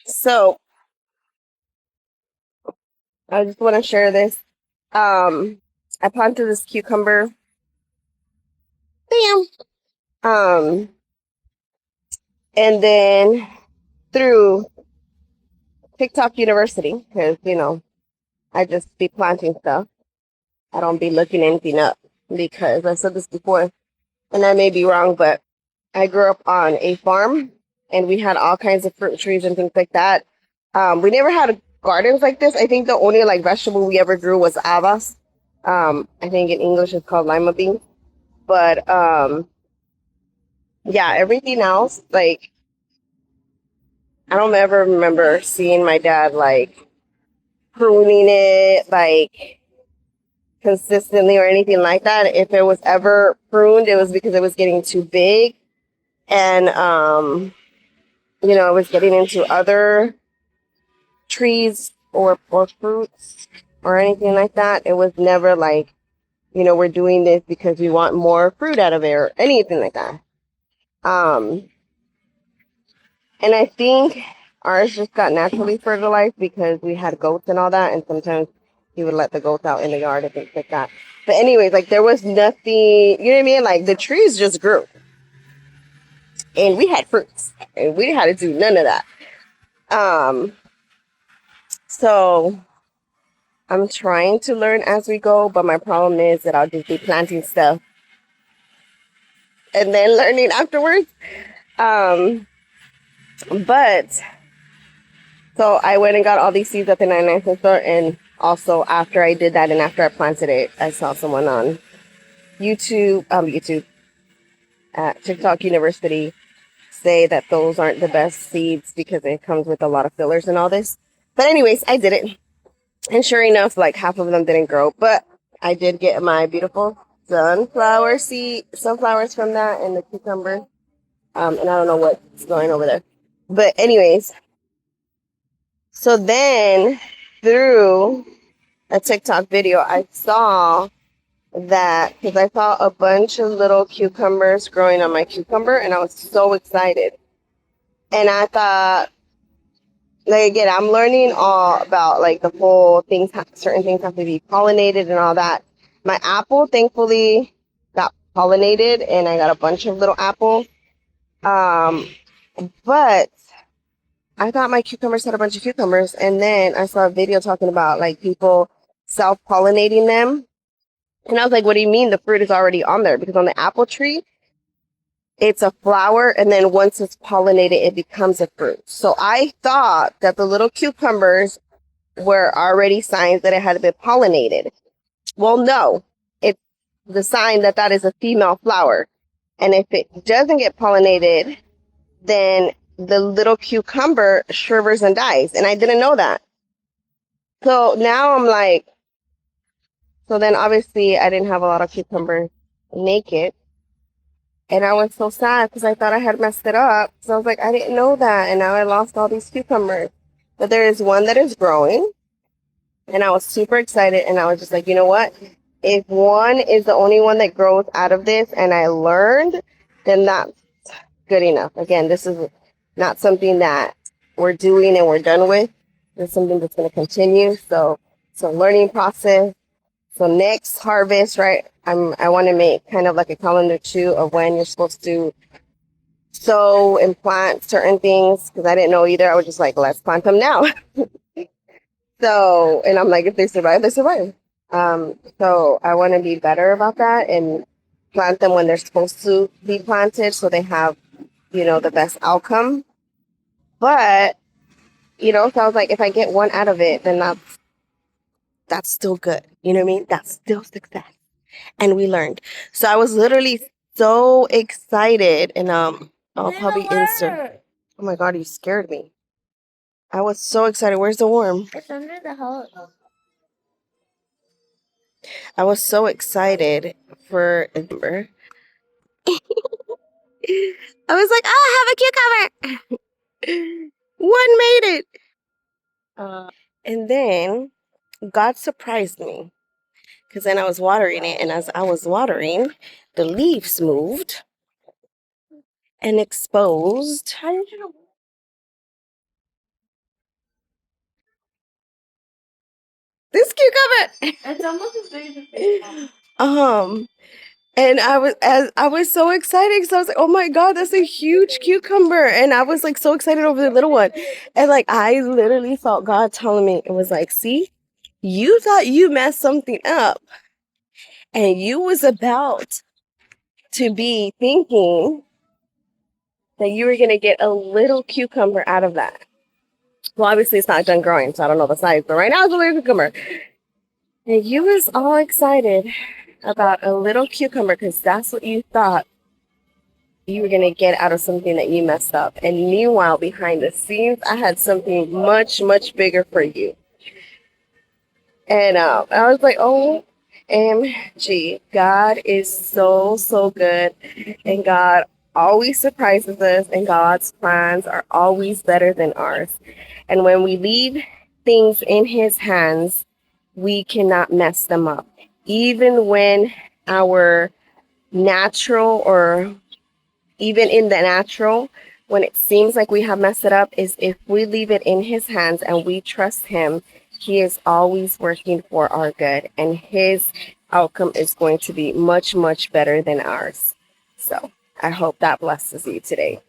So I just want to share this. I planted this cucumber. Bam. And then through TikTok University, because I just be planting stuff. I don't be looking anything up because I said this before, and I may be wrong, but I grew up on a farm, and we had all kinds of fruit trees and things like that. We never had gardens like this. I think the only like vegetable we ever grew was habas. I think in English it's called lima beans. But yeah, everything else, like I don't ever remember seeing my dad like pruning it like consistently or anything like that. If it was ever pruned, it was because it was getting too big and it was getting into other trees or fruits or anything like that. It was never like, we're doing this because we want more fruit out of it or anything like that. Um, and I think ours just got naturally fertilized because we had goats and all that, and sometimes he would let the goats out in the yard and things like that. But anyways, like there was nothing, you know what I mean? Like the trees just grew, and we had fruits, and we had to do none of that. Um, so I'm trying to learn as we go, but my problem is that I'll just be planting stuff and then learning afterwards. Um, but so I went and got all these seeds at the 99 cent store, and also after I did that and after I planted it, I saw someone on YouTube at TikTok University say that those aren't the best seeds because it comes with a lot of fillers and all this. But anyways, I did it, and sure enough, like half of them didn't grow, but I did get my beautiful sunflowers from that, and the cucumber. And I don't know what's going over there. But anyways, so then through a TikTok video, I saw that because I saw a bunch of little cucumbers growing on my cucumber, and I was so excited. And I thought, like again, I'm learning all about like the whole things, certain things have to be pollinated and all that. My apple, thankfully, got pollinated, and I got a bunch of little apples. Um, but I thought my cucumbers had a bunch of cucumbers, and then I saw a video talking about like people self-pollinating them. And I was like, what do you mean the fruit is already on there? Because on the apple tree, it's a flower, and then once it's pollinated, it becomes a fruit. So I thought that the little cucumbers were already signs that it had been pollinated. Well, no, it's the sign that that is a female flower. And if it doesn't get pollinated, then the little cucumber shrivels and dies. And I didn't know that. So now I'm like, so then obviously I didn't have a lot of cucumbers naked. And I was so sad because I thought I had messed it up. So I was like, I didn't know that. And now I lost all these cucumbers. But there is one that is growing. And I was super excited. And I was just like, you know what? If one is the only one that grows out of this and I learned, then that's good enough. Again, this is not something that we're doing and we're done with. It's something that's going to continue. So it's a learning process. So next harvest, right? I want to make kind of like a calendar too of when you're supposed to sow and plant certain things because I didn't know either. I was just like, let's plant them now. So, and I'm like, if they survive, they survive. So I want to be better about that and plant them when they're supposed to be planted so they have, the best outcome. But, so I was like, if I get one out of it, then that's still good. You know what I mean? That's still success. And we learned. So I was literally so excited and I'll probably insert. Oh my god, you scared me. I was so excited. Where's the worm? It's under the hose. I was so excited for I was like, oh, I have a cucumber. One made it. And then God surprised me because then I was watering it, and as I was watering, the leaves moved and exposed this cucumber. It's almost as big as a baseball. And I was so excited because I was like, oh my God, that's a huge cucumber. And I was like so excited over the little one. And like I literally felt God telling me, it was like, see, you thought you messed something up and you was about to be thinking that you were gonna get a little cucumber out of that. Well, obviously it's not done growing, so I don't know the size, but right now it's a little cucumber. And you was all excited about a little cucumber because that's what you thought you were going to get out of something that you messed up. And meanwhile, behind the scenes, I had something much, much bigger for you. And I was like, OMG, God is so, so good. And God always surprises us, and God's plans are always better than ours. And when we leave things in His hands, we cannot mess them up. Even when our natural, or even in the natural, when it seems like we have messed it up, is if we leave it in His hands and we trust Him, He is always working for our good, and His outcome is going to be much, much better than ours. So I hope that blesses you today.